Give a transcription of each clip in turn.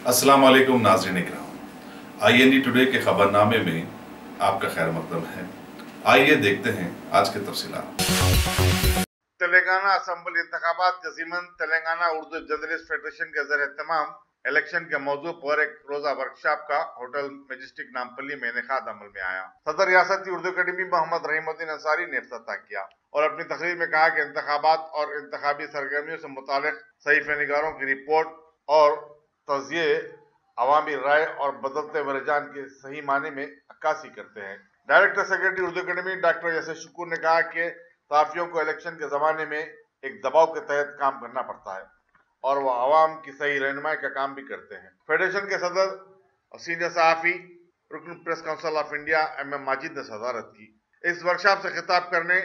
अस्सलाम वालेकुम नाज़रीन इकराम। IND टुडे के खबरनामे में आपका खैर मकदम है। आइए देखते हैं आज के तफसीलात। तेलंगाना असम्बली इंतखाबात के ज़िमन तेलंगाना उर्दू जर्नलिस्ट फेडरेशन के ज़रिए तमाम इलेक्शन के मौजू पर एक रोजा वर्कशॉप का होटल मैजेस्टिक नामपल्ली में इनेकाद अमल में आया। सदर रियासती उर्दू अकेडमी मोहम्मद रहीमुद्दीन अंसारी ने इफ्तिताह किया और अपनी तकरीर में कहा कि इंतखाबात और इंतखाबी सरगर्मियों से मुतालिक सहीफे-निगारों की रिपोर्ट और तज़किये अवामी राय और बदलते रुझान के सही माने में अक्कासी करते हैं। Director secretary Urdu academy doctor Yasir शुक्र ने कहा कि सहाफियों को इलेक्शन के जमाने में एक दबाव के तहत काम करना पड़ता है और वह आवाम की सही रहनुमाई का काम भी करते हैं। फेडरेशन के सदर और सीनियर सहाफी रुकन press council of India MM Majid ने सदारत की। इस वर्कशॉप से खिताब करने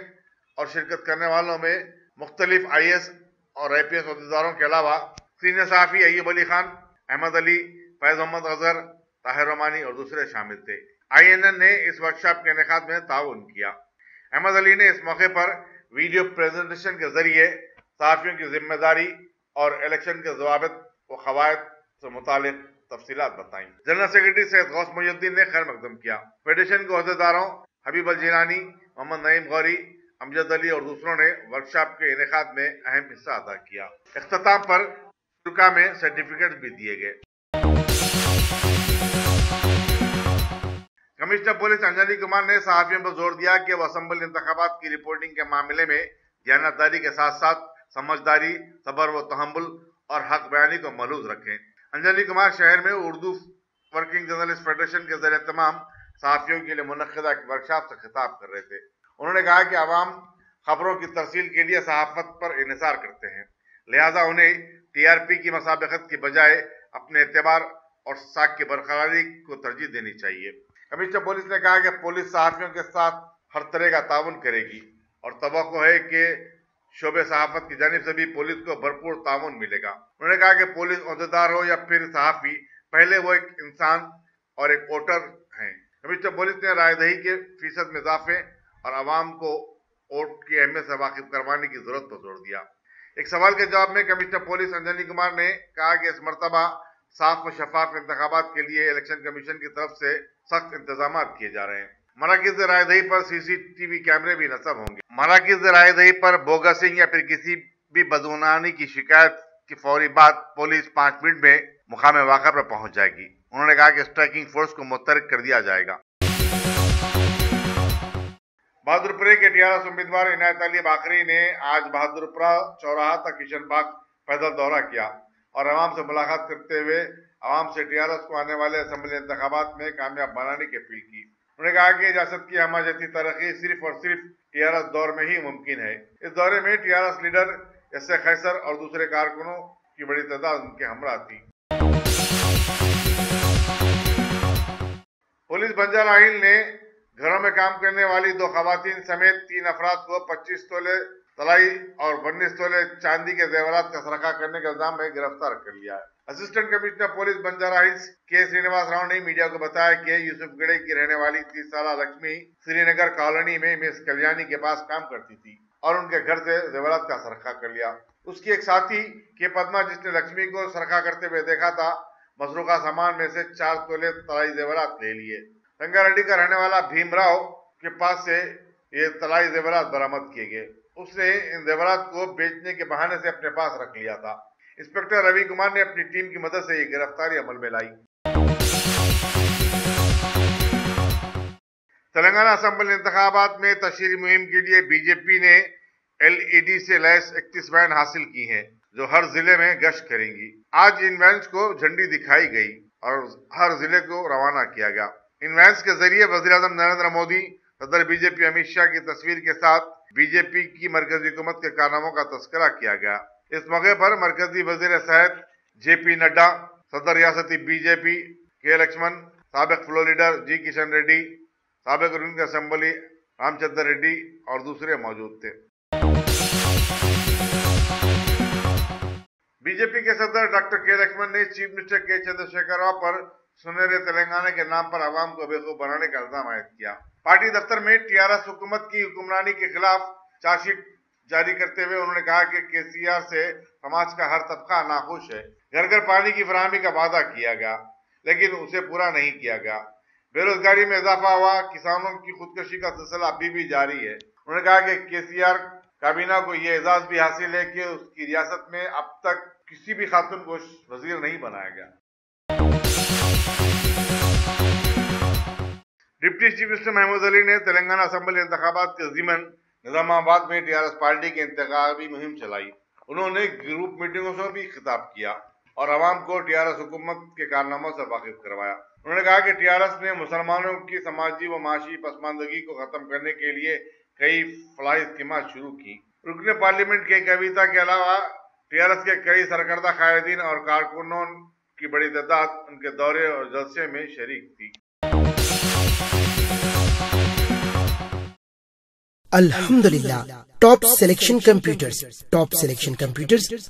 और शिरकत करने वालों में मुख्तलिफ IAS और IPS अहदेदारों के अलावा सीनियर सहाफी अय्यूब अली खान, अहमद अली, फैज मोहम्मद अजहर, ताहिर रमानी और दूसरे शामिल थे। INN ने इस वर्कशॉप के इनेकाद में ताउन किया। अहमद अली ने इस मौके पर वीडियो प्रेजेंटेशन के जरिए सहाफियों की जिम्मेदारी और इलेक्शन के जवाबित व कवायद से मुतालिक तफसीलात बताई। जनरल सेक्रेटरी सैयद गौस मोहिउद्दीन ने खैर मकदम किया। फेडरेशन के अहदेदारों हबीब अल जिलानी, मोहम्मद नईम गौरी, अमजद अली और दूसरों ने वर्कशॉप के इनेकाद में अहम हिस्सा अदा किया। इख्तिताम पर शुरा में सर्टिफिकेट भी दिए गए। कमिश्नर पुलिस अंजनी कुमार ने सहाफियों पर जोर दिया कि वह असम्बली इंतखाबात की रिपोर्टिंग के मामले में दयानतदारी के साथ साथ समझदारी, सब्र व तहम्मुल और हक बयानी को मलूज रखें। अंजनी कुमार शहर में उर्दू वर्किंग जर्नलिस्ट फेडरेशन के जरिए तमाम सहाफियों के लिए मुनक्किदा वर्कशॉप से खिताब कर रहे थे। उन्होंने कहा कि आवाम खबरों की तरसील के लिए सहाफत पर इन्हिसार करते हैं, लिहाजा उन्हें TRP की मसाबकत की बजाय अपने एतबार और साख की बरकरारी को तरजीह देनी चाहिए। कमिश्नर पुलिस ने कहा कि पुलिस सहाफियों के साथ हर तरह का ताउन करेगी और तवक्को है कि शोबे सहाफत की जानिब से भी पुलिस को भरपूर ताउन मिलेगा। उन्होंने कहा कि पुलिस अहदेदार हो या फिर सहाफी, पहले वो एक इंसान और एक वोटर हैं। कमिश्नर पुलिस ने रायदही के फीसद में इजाफे और आवाम को वोट की अहमियत से वाकिफ करवाने की जरूरत पर जोर दिया। एक सवाल के जवाब में कमिश्नर पुलिस अंजनी कुमार ने कहा कि इस मरतबा साफ व शफाफ इंतखाबात के लिए इलेक्शन कमीशन की तरफ से सख्त इंतजाम किए जा रहे हैं। मराकिज़ रायदही पर CCTV कैमरे भी नस्ब होंगे। मराकिज़ रायदही पर बोगसिंग या फिर किसी भी बदगुमानी की शिकायत की फौरी बाद पुलिस 5 मिनट में मुकाम वाक़ा पर पहुंच जाएगी। उन्होंने कहा कि स्ट्राइकिंग फोर्स को मुतहरिक कर दिया जाएगा। बहादुरपुरा के TRS उम्मीदवार इनायत अली बाकरी ने आज बहादुरपुरा चौराहा तक किशन बाग पैदल दौरा किया और आवाम से मुलाकात करते हुए आवाम से TRS को आने वाले असम्बली इंतखाबात में कामयाब बनाने की अपील की। उन्होंने कहा कि रियासत की हमायती तरक्की सिर्फ और सिर्फ TRS दौर में ही मुमकिन है। इस दौरे में TRS लीडर SA खैसर और दूसरे कारकुनों की बड़ी तादाद उनके हमरा थी। पुलिस बंजारा हिल ने घरों में काम करने वाली 2 खवातीन समेत 3 अफराद को 25 तोले तलाई और 19 तोले चांदी के जेवरात का सरखा करने के इल्जाम में गिरफ्तार कर लिया है। Assistant commissioner police Banjara hills के श्रीनिवास राव ने मीडिया को बताया कि यूसुफगढ़ की रहने वाली 30 साल लक्ष्मी श्रीनगर कॉलोनी में मिस कल्याणी के पास काम करती थी और उनके घर से जेवरात का सरखा कर लिया। उसकी एक साथी के पद्मा, जिसने लक्ष्मी को सरखा करते हुए देखा था, मसरूका सामान में से 4 तोले तलाई जेवरात ले लिए। रंगारेड्डी का रहने वाला भीमराव के पास से ये तलाई जेवरात बरामद किए गए। उसने इन जेवरात को बेचने के बहाने से अपने पास रख लिया था। इंस्पेक्टर रवि कुमार ने अपनी टीम की मदद से ये गिरफ्तारी अमल में लाई। तेलंगाना असम्बली इंतखाबात में तशहीरी मुहिम के लिए बीजेपी ने LED से लैस 31 वैन हासिल की हैं, जो हर जिले में गश्त करेंगी। आज इन वैन्स को झंडी दिखाई गई और हर जिले को रवाना किया गया। इन वैन्स के जरिए वज़ीर-ए-आज़म नरेंद्र मोदी, सदर BJP अमित शाह की तस्वीर के साथ बीजेपी की मरकजी हुकूमत के कारनामों का तस्करा किया गया। इस मौके पर मरकजी वजीर सेहत JP नड्डा, सदर रियासती BJP के लक्ष्मण, साबिक floor leader G Kishan Reddy, साबिक रुकन असेंबली रामचंद्र रेड्डी और दूसरे मौजूद थे। बीजेपी के सदर डॉक्टर K लक्ष्मण ने chief minister K Chandrashekhar Rao पर सुनहरे तेलंगाना के नाम पर आवाम को बेवकूफ बनाने का इल्जाम आयद किया। पार्टी दफ्तर में TRS हुकूमत की हुक्मरानी के खिलाफ चार्जशीट जारी करते हुए उन्होंने कहा कि KCR से समाज का हर तबका नाखुश है। घर घर पानी की फराहमी का वादा किया गया, लेकिन उसे पूरा नहीं किया गया। बेरोजगारी में इजाफा हुआ, किसानों की खुदकुशी का सिलसिला अभी भी जारी है। उन्होंने कहा कि केसीआर काबीना को यह एजाज भी हासिल है कि उसकी रियासत में अब तक किसी भी खातून को वजीर नहीं बनाया गया। Deputy chief minister Mahmood Ali ने तेलंगाना असेंबली इंतखाबात के ज़िमन निजामाबाद में टीआरएस पार्टी की इंतखाबी मुहिम चलाई। उन्होंने ग्रुप मीटिंगों से भी खिताब किया और आवाम को टीआरएस हुकूमत के कारनामों से वाकिफ करवाया। उन्होंने कहा कि टीआरएस ने मुसलमानों की समाजी व माशी पसमानदगी को खत्म करने के लिए कई फलाही स्कीमात शुरू की। रुकने पार्लियामेंट की कविता के अलावा टीआरएस के कई सरकर्दा कायदीन और कारकुनों की बड़ी तादाद उनके दौरे और जलसे में शरीक थी। अल्हम्दुलिल्लाह top selection computers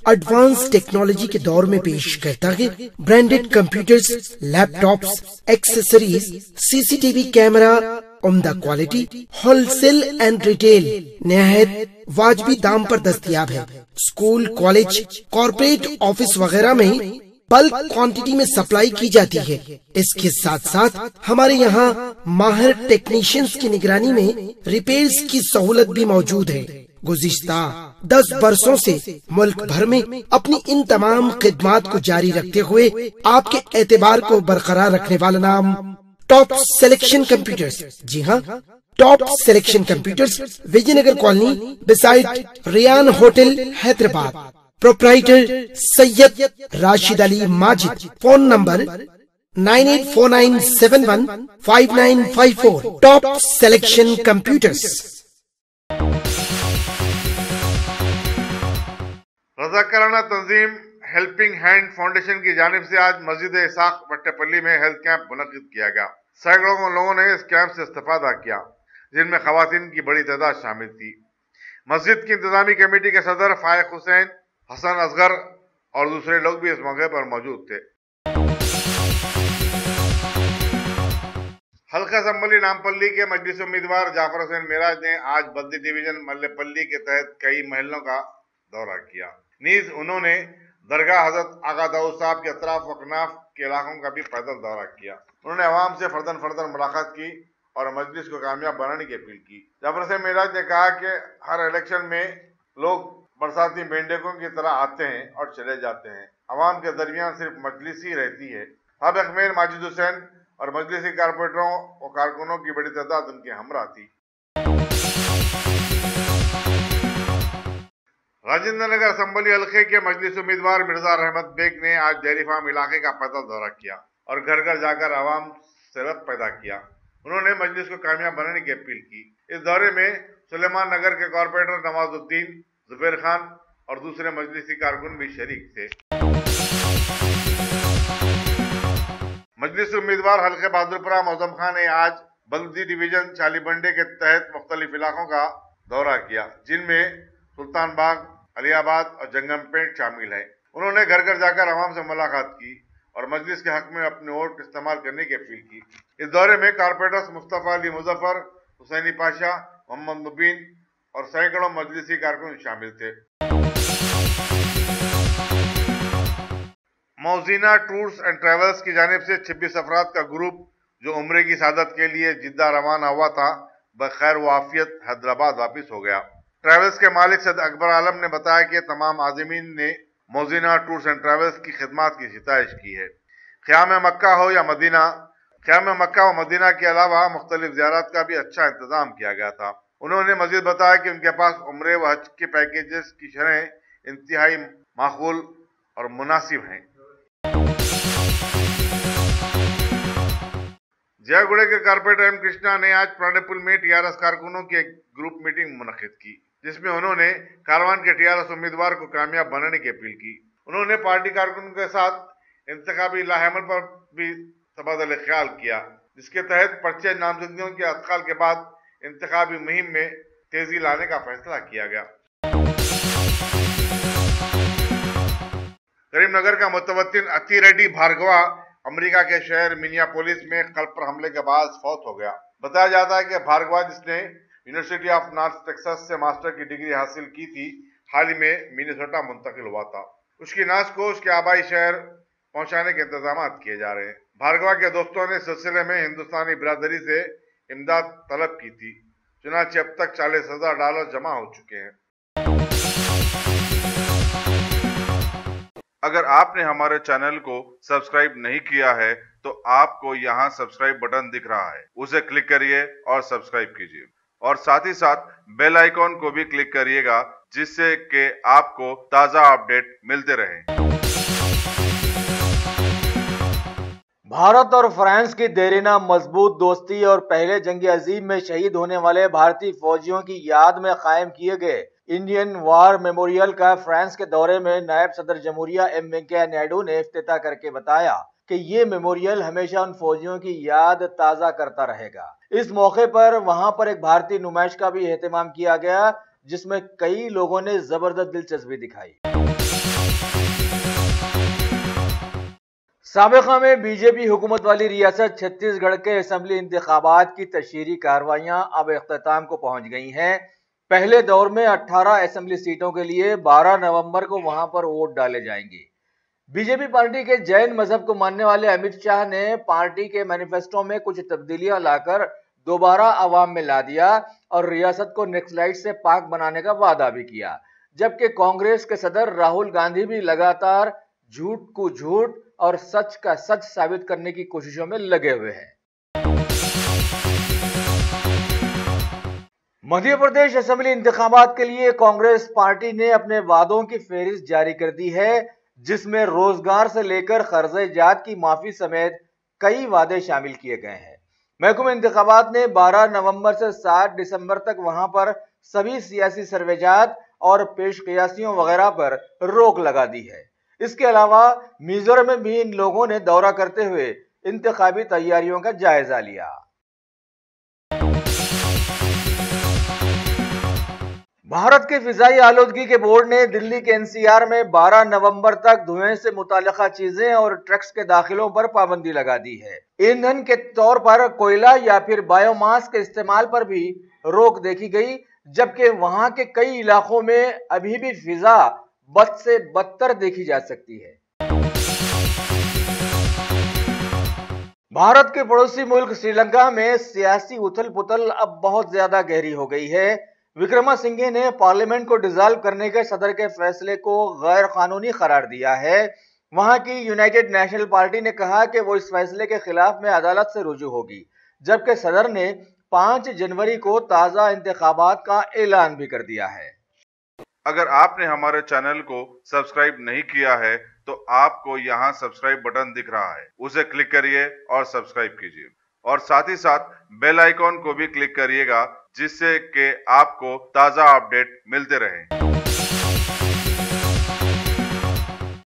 advance technology के दौर में पेश करता है branded computers, laptops, accessories, CCTV camera, उम्दा क्वालिटी, होलसेल एंड रिटेल निहायत वाजबी दाम पर दस्तयाब है। स्कूल, कॉलेज, कॉर्पोरेट ऑफिस वगैरह में बल्क क्वांटिटी में सप्लाई की जाती है। इसके साथ साथ हमारे यहाँ माहिर टेक्नीशियंस की निगरानी में रिपेयर्स की सहूलत भी मौजूद है। गुज़िश्ता 10 बरसों से मुल्क भर में अपनी इन तमाम खिदमात को जारी रखते हुए आपके एतबार को बरकरार रखने वाला नाम टॉप सिलेक्शन कंप्यूटर्स। जी हाँ, top selection computers, Vijayanagar colony beside Riyan hotel, Hyderabad. Proprietor Syed Rashid Ali Majid. Phone number 9849715954। Top selection computers. रज़ाकाराना तंजीम हेल्पिंग हैंड फाउंडेशन की जानिब से आज मस्जिद इसाक वट्टेपल्ली में हेल्थ कैंप मुनक्किद किया गया। सैकड़ों लोगों ने इस कैंप से इस्तेफादा किया, जिनमें खवातीन की बड़ी तादाद शामिल थी। मस्जिद की इंतजामी कमेटी के सदर फायक हुसैन, हसन असगर और दूसरे लोग भी इस मौके पर मौजूद थे। हल्का असम्बली नामपल्ली के मजलिस उम्मीदवार जाफर हुसैन मेराज ने आज बद्दी डिवीजन मल्लेपल्ली के तहत कई महलों का दौरा किया। नीज उन्होंने दरगाह हजरत आगा दाऊद साहब के अतराफ व कनाफ के इलाकों का भी पैदल दौरा किया। उन्होंने अवाम से फर्दन मुलाकात की और मजलिस को कामयाब बनाने की अपील की। जाफर हुसैन मेराज ने कहा कि हर इलेक्शन में लोग बरसाती मेंढकों की तरह आते हैं और चले जाते हैं, अवाम के दरमियान सिर्फ मजलिस ही रहती है। साबिक़ मेयर माजिद हुसैन और मजलिसी कारपोरेटरों और कारकुनों की बड़ी तादाद उनके हमरा थी। राजेंद्र नगर असम्बली हल्के के मजलिस उम्मीदवार मिर्जा रहमत बेग ने आज डेयरी फार्म इलाके का पैदल दौरा किया और घर घर जाकर आवाम से रब्त पैदा किया। उन्होंने मजलिस को कामयाब बनाने की अपील की। इस दौरे में सुलेमान नगर के कारपोरेटर नवाजुद्दीन, जुबैर खान और दूसरे मजलिसी कारकुन भी शरीक थे। मजलिस उम्मीदवार हल्के बहादुरपुरा मौजम खान ने आज बल्दी डिवीजन चालीबंडे के तहत मुख्तलिफ इलाकों का दौरा किया, जिनमें सुल्तान बाग, अलियाबाद और जंगमपेट शामिल है। उन्होंने घर घर जाकर आवाम से मुलाकात की और मजलिस के हक में अपने वोट इस्तेमाल करने की अपील की। इस दौरे में कारपोरेटर्स मुस्तफ़ा अली मुजफ्फर, हुसैनी पाशा, मोहम्मद मुबीन और सैकड़ों मजलिसी कारकुन शामिल थे। मौजीना टूर्स एंड ट्रेवल्स की जानिब से 26 अफराद का ग्रुप जो उम्रे की सादत के लिए जिद्दा रवाना हुआ था, बखैर वाफियत हैदराबाद वापस हो गया। ट्रेवल्स के मालिक सैयद अकबर आलम ने बताया कि तमाम आज़मीन ने मौजीना टूर्स एंड ट्रेवल्स की खिदमात की सिताइश की है। क़याम मक्का हो या मदीना, क़याम मक्का व मदीना के अलावा मुख्तलिफ ज़ियारत का भी अच्छा इंतजाम किया गया था। उन्होंने मज़ीद बताया कि उनके पास उम्रे व हज के पैकेजेस की शरह इंतहाई माकूल और मुनासिब हैं। जयगुड़े के कारपोरेटर एम कृष्णा ने आज प्राणीपुल में टीआरएस कारकुनों की एक ग्रुप मीटिंग मुनक्किद की, जिसमें उन्होंने कारवान के टीआरएस उम्मीदवार को कामयाब बनाने की अपील की। उन्होंने पार्टी कारकुनों के साथ इंतखाबी लाहेमल पर भी तबादला ख्याल किया, जिसके तहत पर्चे नामजदगियों के अतकाल के बाद इंतखाबी मुहिम में तेजी लाने का फैसला किया गया। करीमनगर का मुतवत्तिन अती रेड्डी भार्गवा अमेरिका के शहर मिनियापोलिस में कल पर हमले के बाद फौत हो गया। बताया जाता है कि भार्गवा, जिसने यूनिवर्सिटी ऑफ नॉर्थ टेक्सास से मास्टर की डिग्री हासिल की थी, हाल ही में मिनेसोटा मुंतकिल हुआ था। उसकी नाश को उसके आबाई शहर पहुंचाने के इंतजाम किए जा रहे हैं। भार्गवा के दोस्तों ने इस सिलसिले में हिंदुस्तानी बिरादरी से इमदाद तलब की थी। चुनांचे अब तक $40,000 जमा हो चुके हैं। अगर आपने हमारे चैनल को सब्सक्राइब नहीं किया है तो आपको यहाँ सब्सक्राइब बटन दिख रहा है, उसे क्लिक करिए और सब्सक्राइब कीजिए और साथ ही साथ बेल आइकॉन को भी क्लिक करिएगा जिससे कि आपको ताजा अपडेट मिलते रहें। भारत और फ्रांस की देरीना मजबूत दोस्ती और पहले जंग अजीम में शहीद होने वाले भारतीय फौजियों की याद में कायम किए गए इंडियन वॉर मेमोरियल का फ्रांस के दौरे में नायब सदर जमहूरिया एम वेंकैया नायडू ने इफ्तिताह करके बताया कि ये मेमोरियल हमेशा उन फौजियों की याद ताजा करता रहेगा। इस मौके पर वहां पर एक भारतीय नुमाइश का भी एहतमाम किया गया जिसमें कई लोगों ने जबरदस्त दिलचस्पी दिखाई। साबिका में बीजेपी हुकूमत वाली रियासत छत्तीसगढ़ के असेंबली इंतखाबात की तशहीरी कार्रवाइयां अब इख्तिताम को पहुंच गई हैं। पहले दौर में 18 असेंबली सीटों के लिए 12 नवंबर को वहां पर वोट डाले जाएंगे। बीजेपी पार्टी के जैन मजहब को मानने वाले अमित शाह ने पार्टी के मैनिफेस्टो में कुछ तब्दीलियां लाकर दोबारा अवाम में ला दिया और रियासत को नक्सलाइट से पाक बनाने का वादा भी किया, जबकि कांग्रेस के सदर राहुल गांधी भी लगातार झूठ को झूठ और सच का सच साबित करने की कोशिशों में लगे हुए हैं। मध्य प्रदेश असेंबली इंतखाबात के लिए कांग्रेस पार्टी ने अपने वादों की फेहरिस्त जारी कर दी है जिसमें रोजगार से लेकर कर्जे जात की माफी समेत कई वादे शामिल किए गए हैं। महकमा इंतखाबात ने 12 नवंबर से 7 दिसंबर तक वहां पर सभी सियासी सर्वेजात और पेश क़ियासियों वगैरह पर रोक लगा दी है। इसके अलावा मिजोरम में भी इन लोगों ने दौरा करते हुए इंतखाबी तैयारियों का जायजा लिया। भारत के फिजाई आलूदगी के बोर्ड ने दिल्ली के एनसीआर में 12 नवंबर तक धुएं से मुताल्लिका चीजें और ट्रक्स के दाखिलों पर पाबंदी लगा दी है। ईंधन के तौर पर कोयला या फिर बायोमास के इस्तेमाल पर भी रोक देखी गई, जबकि वहां के कई इलाकों में अभी भी फिजा बद से बदतर देखी जा सकती है। भारत के पड़ोसी मुल्क श्रीलंका में सियासी उथल पुथल अब बहुत ज्यादा गहरी हो गई है। विक्रमासिंघे ने पार्लियामेंट को डिसॉल्व करने के सदर के फैसले को गैर कानूनी करार दिया है। वहां की यूनाइटेड नेशनल पार्टी ने कहा कि वो इस फैसले के खिलाफ में अदालत से रुजू होगी, जबकि सदर ने 5 जनवरी को ताजा इंतखाबात का ऐलान भी कर दिया है। अगर आपने हमारे चैनल को सब्सक्राइब नहीं किया है तो आपको यहाँ सब्सक्राइब बटन दिख रहा है, उसे क्लिक करिए और सब्सक्राइब कीजिए और साथ ही साथ बेल आइकॉन को भी क्लिक करिएगा जिससे कि आपको ताजा अपडेट मिलते रहें।